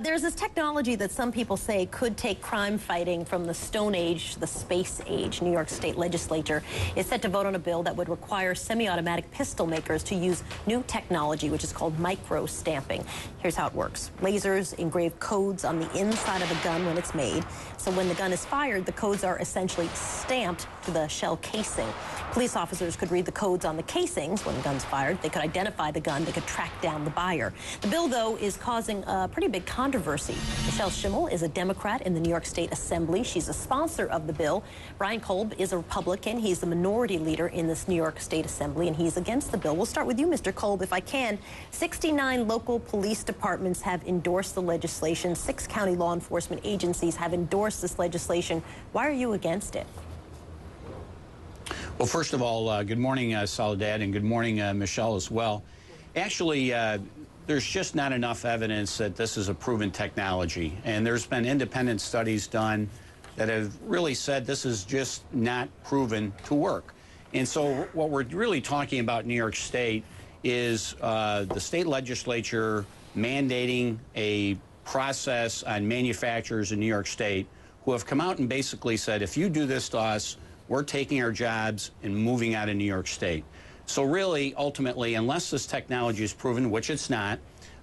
There's this technology that some people say could take crime fighting from the Stone Age to the space age. New York State legislature is set to vote on a bill that would require semi-automatic pistol makers to use new technology, which is called microstamping. Here's how it works. Lasers engrave codes on the inside of a gun when it's made. So when the gun is fired, the codes are essentially stamped to the shell casing. Police officers could read the codes on the casings when the gun's fired. They could identify the gun. They could track down the buyer. The bill, though, is causing a pretty big controversy. Michelle Schimel is a Democrat in the New York State Assembly. She's a sponsor of the bill. Brian Kolb is a Republican. He's the minority leader in this New York State Assembly, and he's against the bill. We'll start with you, Mr. Kolb, if I can. 69 local police departments have endorsed the legislation. 6 county law enforcement agencies have endorsed this legislation. Why are you against it? Well, first of all, good morning, Soledad, and good morning, Michelle, as well. Actually, there's just not enough evidence that this is a proven technology. And there's been independent studies done that have really said this is just not proven to work. And so what we're really talking about in New York State is the state legislature mandating a process on manufacturers in New York State who have come out and basically said, if you do this to us, we're taking our jobs and moving out of New York State. So really, ultimately, unless this technology is proven, which it's not,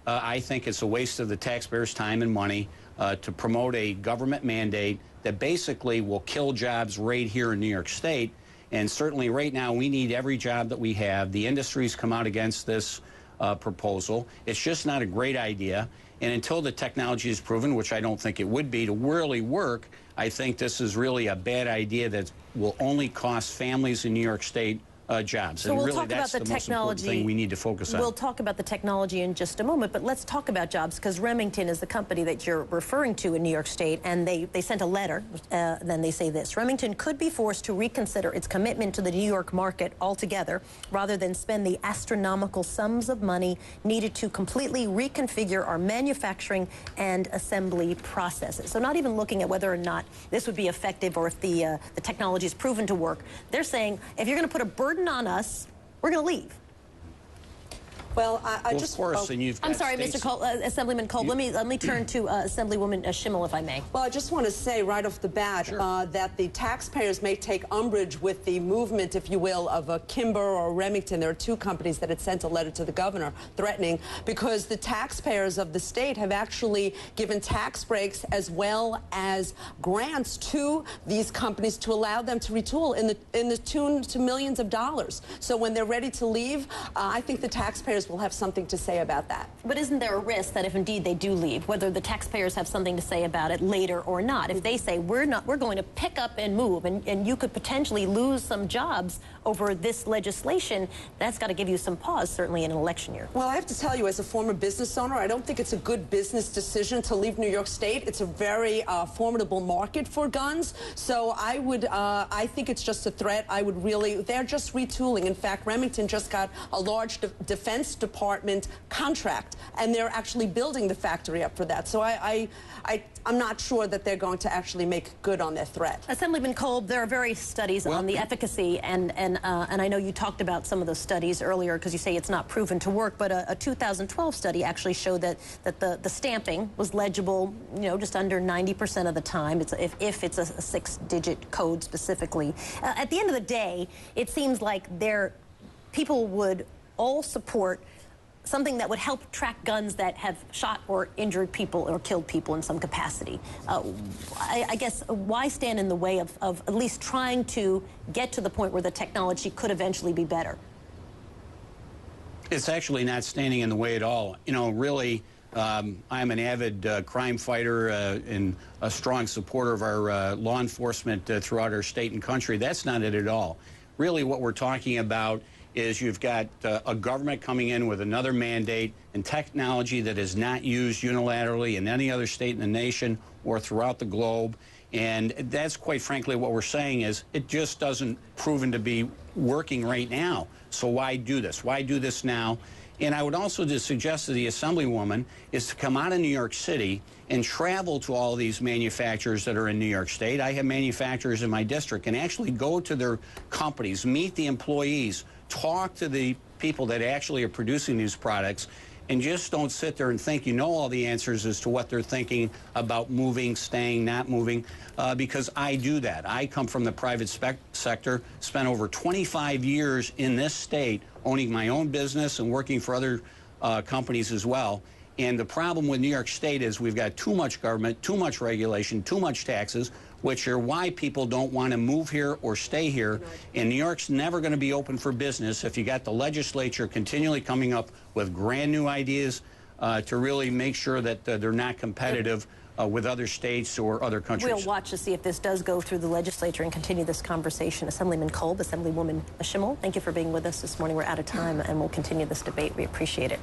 I think it's a waste of the taxpayers' time and money to promote a government mandate that basically will kill jobs right here in New York State. And certainly right now, we need every job that we have. The industry's come out against this proposal. It's just not a great idea. And until the technology is proven, which I don't think it would be, to really work, I think this is really a bad idea that will only cost families in New York State jobs. So we'll talk about the most important thing we need to focus on. We'll talk about the technology in just a moment, but let's talk about jobs, because Remington is the company that you're referring to in New York State, and they sent a letter. Then they say this: Remington could be forced to reconsider its commitment to the New York market altogether, rather than spend the astronomical sums of money needed to completely reconfigure our manufacturing and assembly processes. So not even looking at whether or not this would be effective or if the technology is proven to work. They're saying, if you're going to put a burden on us, we're going to leave. Well, of course, and you've got I'm sorry, Mr. Kolb, Assemblyman Kolb. Let me turn to Assemblywoman Schimel, if I may. Well, I just want to say right off the bat that the taxpayers may take umbrage with the movement, if you will, of a Kimber or Remington. There are 2 companies that had sent a letter to the governor threatening, because the taxpayers of the state have actually given tax breaks as well as grants to these companies to allow them to retool in the tune to millions of dollars. So when they're ready to leave, I think the taxpayers will have something to say about that. But isn't there a risk that if indeed they do leave, whether the taxpayers have something to say about it later or not, if they say we're going to pick up and move, and you could potentially lose some jobs over this legislation, that's got to give you some pause, certainly in an election year. Well, I have to tell you, as a former business owner, I don't think it's a good business decision to leave New York State. It's a very formidable market for guns. So I think it's just a threat. They're just retooling. In fact, Remington just got a large Defense Department contract, and they're actually building the factory up for that. So I'm not sure that they're going to actually make good on their threat. Assemblyman Kolb, there are various studies on the efficacy, and I know you talked about some of those studies earlier because you say it's not proven to work, but a 2012 study actually showed that the stamping was legible, just under 90% of the time, if it's a 6-digit code specifically. At the end of the day, it seems like people would all support something that would help track guns that have shot or injured people or killed people in some capacity. I guess, why stand in the way of at least trying to get to the point where the technology could eventually be better? It's actually not standing in the way at all. Really, I'm an avid crime fighter and a strong supporter of our law enforcement throughout our state and country. That's not it at all. Really, what we're talking about is you've got a government coming in with another mandate and technology that is not used unilaterally in any other state in the nation or throughout the globe. And that's quite frankly what we're saying is it just doesn't proven to be working right now. So why do this? Why do this now? And I would also just suggest to the Assemblywoman is to come out of New York City and travel to all these manufacturers that are in New York State. I have manufacturers in my district, and actually go to their companies, meet the employees, talk to the people that actually are producing these products, and just don't sit there and think you know all the answers as to what they're thinking about moving, staying, not moving, because I do that. I come from the private sector, spent over 25 years in this state owning my own business and working for other companies as well. And the problem with New York State is we've got too much government, too much regulation, too much taxes, which are why people don't want to move here or stay here. And New York's never going to be open for business if you got the legislature continually coming up with brand new ideas to really make sure that they're not competitive with other states or other countries. We'll watch to see if this does go through the legislature and continue this conversation. Assemblyman Kolb, Assemblywoman Schimel, thank you for being with us this morning. We're out of time, and we'll continue this debate. We appreciate it.